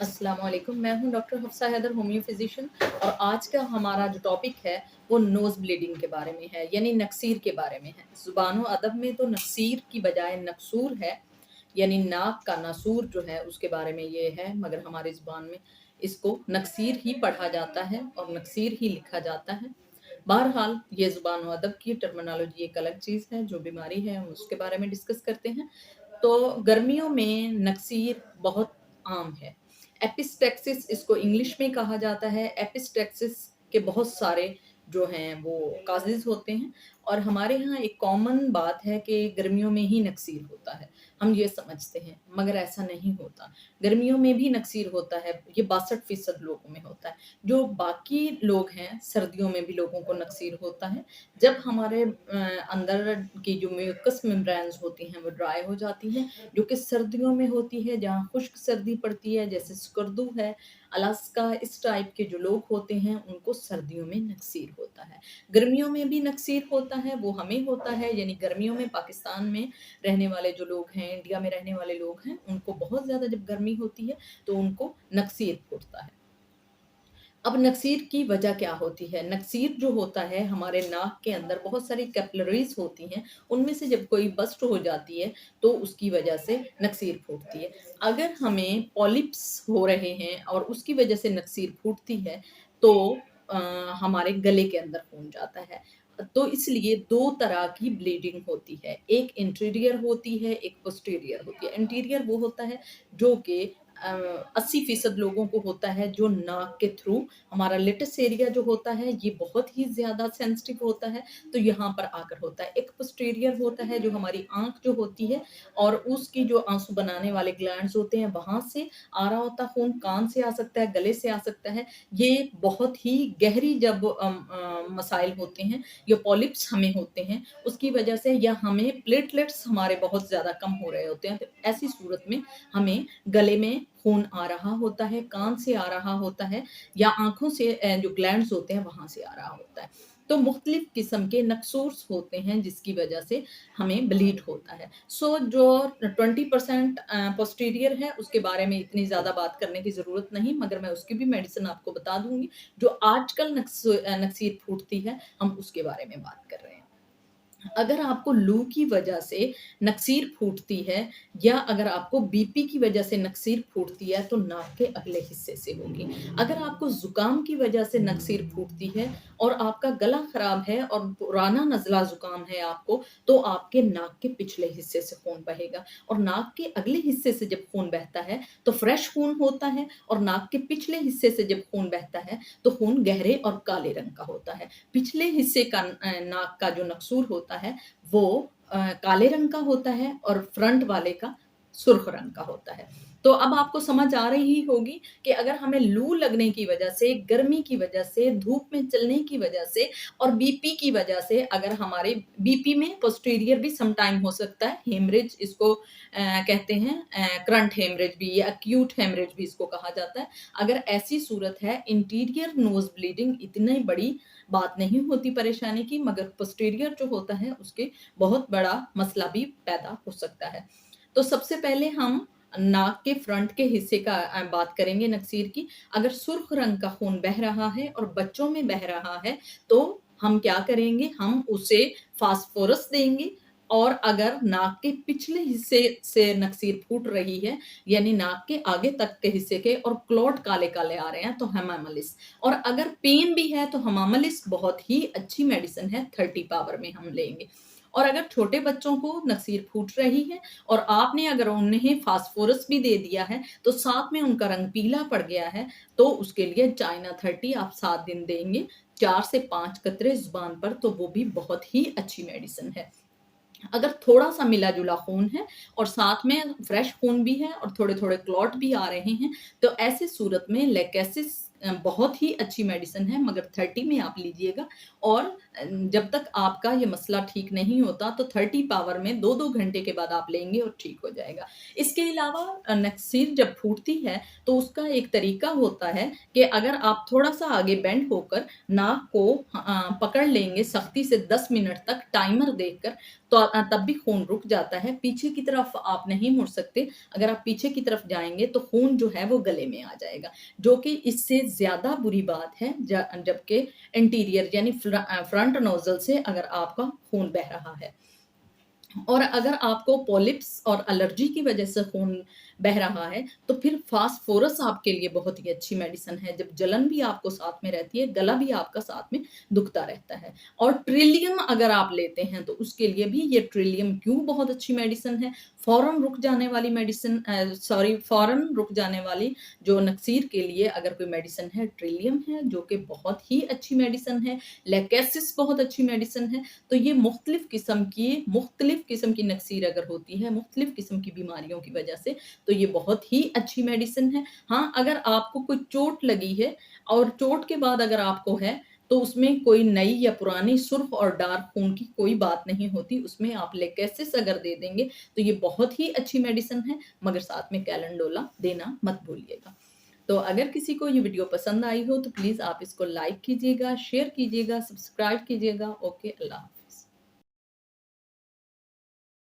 अस्सलाम वालेकुम। मैं हूँ doctor Hafsa Haider, homeo physician. और आज का हमारा जो टॉपिक है वो नोज़ ब्लीडिंग के बारे में है, यानी नक्सीर के बारे में है। ज़ुबान व अदब में तो नक्सीर की बजाय नक्सूर है, यानी नाक का नासूर जो है उसके बारे में ये है, मगर हमारी ज़ुबान में इसको नक्सीर ही पढ़ा जाता है और नक्सीर ही लिखा जाता है। बहरहाल ये ज़ुबान व अदब की टर्मिनोलॉजी एक अलग चीज़ है, जो बीमारी है हम उसके बारे में डिस्कस करते हैं। तो गर्मियों में नक्सीर बहुत आम है। एपिस्टेक्सिस इसको इंग्लिश में कहा जाता है। एपिस्टेक्सिस के बहुत सारे जो हैं वो काजेज़ होते हैं, और हमारे यहाँ एक कॉमन बात है कि गर्मियों में ही नक्सीर होता है। हम ये समझते हैं, मगर ऐसा नहीं होता। गर्मियों में भी नक्सीर होता है, ये 62% लोगों में होता है। जो बाकी लोग हैं, सर्दियों में भी लोगों को नक्सीर होता है। जब हमारे अंदर की जो म्यूकस मेम्ब्रेन्स होती हैं वो ड्राई हो जाती हैं, जो कि सर्दियों में होती है, जहाँ खुश्क सर्दी पड़ती है, जैसे स्कर्दू है, अलास्का, इस टाइप के जो लोग होते हैं उनको सर्दियों में नक्सीर होता है। गर्मियों में भी नक्सीर होता है, वो हमें होता है, यानी गर्मियों में पाकिस्तान में रहने वाले जो लोग हैं, इंडिया में रहने वाले लोग हैं, उनको बहुत ज़्यादा जब गर्मी होती है तो उनको नक्सीर होता है। अब नक्सीर की वजह क्या होती है? नक्सीर जो होता है, हमारे नाक के अंदर बहुत सारी कैपिलरीज़ होती हैं, उनमें से जब कोई बस्ट हो जाती है, तो उसकी वजह से नक्सीर फूटती है। अगर हमें पॉलिप्स हो रहे हैं और उसकी वजह से नक्सीर फूटती है, तो अ, हमारे गले के अंदर खून जाता है। तो इसलिए 2 तरह की ब्लीडिंग होती है, एक इंटीरियर होती है, एक पोस्टीरियर होती है। इंटीरियर वो होता है जो कि 80% लोगों को होता है, जो नाक के थ्रू हमारा लेटस एरिया जो होता है ये बहुत ही ज़्यादा सेंसिटिव होता है, तो यहाँ पर आकर होता है। एक पोस्टीरियर होता है जो हमारी आँख जो होती है, और उसकी जो आँसू बनाने वाले ग्लैंड्स होते हैं, वहाँ से आ रहा होता खून, कान से आ सकता है, गले से आ सकता है। ये बहुत ही गहरी जब मसाइल होते हैं, या पॉलिप्स हमें होते हैं, उसकी वजह से, या हमें प्लेटलेट्स हमारे बहुत ज़्यादा कम हो रहे होते हैं, तो ऐसी सूरत में हमें गले में खून आ रहा होता है, कान से आ रहा होता है, या आँखों से जो ग्लैंड्स होते हैं वहाँ से आ रहा होता है। तो मुख्तलिफ किस्म के नक्सूर्स होते हैं जिसकी वजह से हमें ब्लीड होता है। सो जो 20% पोस्टीरियर है उसके बारे में इतनी ज़्यादा बात करने की ज़रूरत नहीं, मगर मैं उसकी भी मेडिसिन आपको बता दूँगी। जो आजकल नक्सीर फूटती है, हम उसके बारे में बात कर रहे हैं। अगर आपको लू की वजह से नक्सीर फूटती है, या अगर आपको बीपी की वजह से नक्सीर फूटती है, तो नाक के अगले हिस्से से होगी। अगर आपको ज़ुकाम की वजह से नक्सीर फूटती है और आपका गला ख़राब है और पुराना नज़ला ज़ुकाम है आपको, तो आपके नाक के पिछले हिस्से से खून बहेगा, और नाक के अगले हिस्से से जब खून बहता है, तो फ्रेश खून होता है, और नाक के पिछले हिस्से से जब खून बहता है, तो खून गहरे और काले रंग का होता है। पिछले हिस्से का नाक का जो नक्सूर होता है वो काले रंग का होता है, और फ्रंट वाले का सुर्ख रंग का होता है। तो अब आपको समझ आ रही होगी कि अगर हमें लू लगने की वजह से, गर्मी की वजह से, धूप में चलने की वजह से और बीपी की वजह से, अगर हमारे बीपी में पोस्टीरियर भी सम टाइम हो सकता है, हेमरेज इसको कहते हैं, करंट हेमरेज भी या एक्यूट हेमरेज भी इसको कहा जाता है। अगर ऐसी सूरत है, इंटीरियर नोज़ ब्लीडिंग इतनी बड़ी बात नहीं होती परेशानी की, मगर पोस्टीरियर जो होता है उसके बहुत बड़ा मसला भी पैदा हो सकता है। तो सबसे पहले हम नाक के फ्रंट के हिस्से का बात करेंगे नक्सीर की। अगर सुर्ख रंग का खून बह रहा है और बच्चों में बह रहा है, तो हम क्या करेंगे, हम उसे फास्फोरस देंगे। और अगर नाक के पिछले हिस्से से नक्सीर फूट रही है, यानी नाक के आगे तक के हिस्से के, और क्लॉट काले-काले आ रहे हैं, तो हमामलिस। और अगर पेन भी है तो हमामलिस बहुत ही अच्छी मेडिसिन है, 30 पावर में हम लेंगे। और अगर छोटे बच्चों को नक्सीर फूट रही है और आपने अगर उन्हें फास्फोरस भी दे दिया है, तो साथ में उनका रंग पीला पड़ गया है, तो उसके लिए चाइना 30 आप 7 दिन देंगे, 4 से 5 कतरे ज़ुबान पर, तो वो भी बहुत ही अच्छी मेडिसिन है। अगर थोड़ा-सा मिला-जुला खून है और साथ में फ्रेश खून भी है और थोड़े-थोड़े क्लॉट भी आ रहे हैं, तो ऐसी सूरत में लेकेसिस बहुत ही अच्छी मेडिसिन है, मगर 30 में आप लीजिएगा। और जब तक आपका ये मसला ठीक नहीं होता तो 30 पावर में 2-2 घंटे के बाद आप लेंगे और ठीक हो जाएगा। इसके अलावा नक्सीर जब फूटती है तो उसका एक तरीका होता है कि अगर आप थोड़ा-सा आगे बेंड होकर नाक को पकड़ लेंगे सख्ती से 10 मिनट तक टाइमर देखकर, तो तब भी खून रुक जाता है। पीछे की तरफ आप नहीं मुड़ सकते, अगर आप पीछे की तरफ जाएँगे तो खून जो है वो गले में आ जाएगा, जो कि इससे ज़्यादा बुरी बात है जबकि इंटीरियर यानी फ्रंट नोज़ल से अगर आपका खून बह रहा है। और अगर आपको पॉलिप्स और एलर्जी की वजह से खून बह रहा है, तो फिर फास्फोरस आपके लिए बहुत ही अच्छी मेडिसिन है। जब जलन भी आपको साथ में रहती है, गला भी आपका साथ में दुखता रहता है। और ट्रिलियम अगर आप लेते हैं, तो उसके लिए भी ये ट्रिलियम क्यू बहुत अच्छी मेडिसिन है। फ़ौरन रुक जाने वाली मेडिसिन फ़ौरन रुक जाने वाली जो नक्सीर के लिए अगर कोई मेडिसिन है, ट्रिलियम है, जो कि बहुत ही अच्छी मेडिसिन है। लेकेसिस बहुत अच्छी मेडिसिन है। तो ये मुख्तलिफ़ किस्म की नक्सीर अगर होती है, मुख्तलिफ़ किस्म की बीमारियों की वजह से, तो ये बहुत ही अच्छी मेडिसिन है। हाँ, अगर आपको कोई चोट लगी है और चोट के बाद अगर आपको है, तो उसमें कोई नई या पुरानी सुर्ख़ और डार्क खून की कोई बात नहीं होती। उसमें आप लेकेसिस अगर दे देंगे, तो ये बहुत ही अच्छी मेडिसिन है, मगर साथ में कैलेंडोला देना मत भूलिएगा। तो अगर किसी को ये वीडियो पसंद आई हो, तो प्लीज़ आप इसको लाइक कीजिएगा, शेयर कीजिएगा, सब्सक्राइब कीजिएगा। ओके, अल्लाह हाफ़िज़।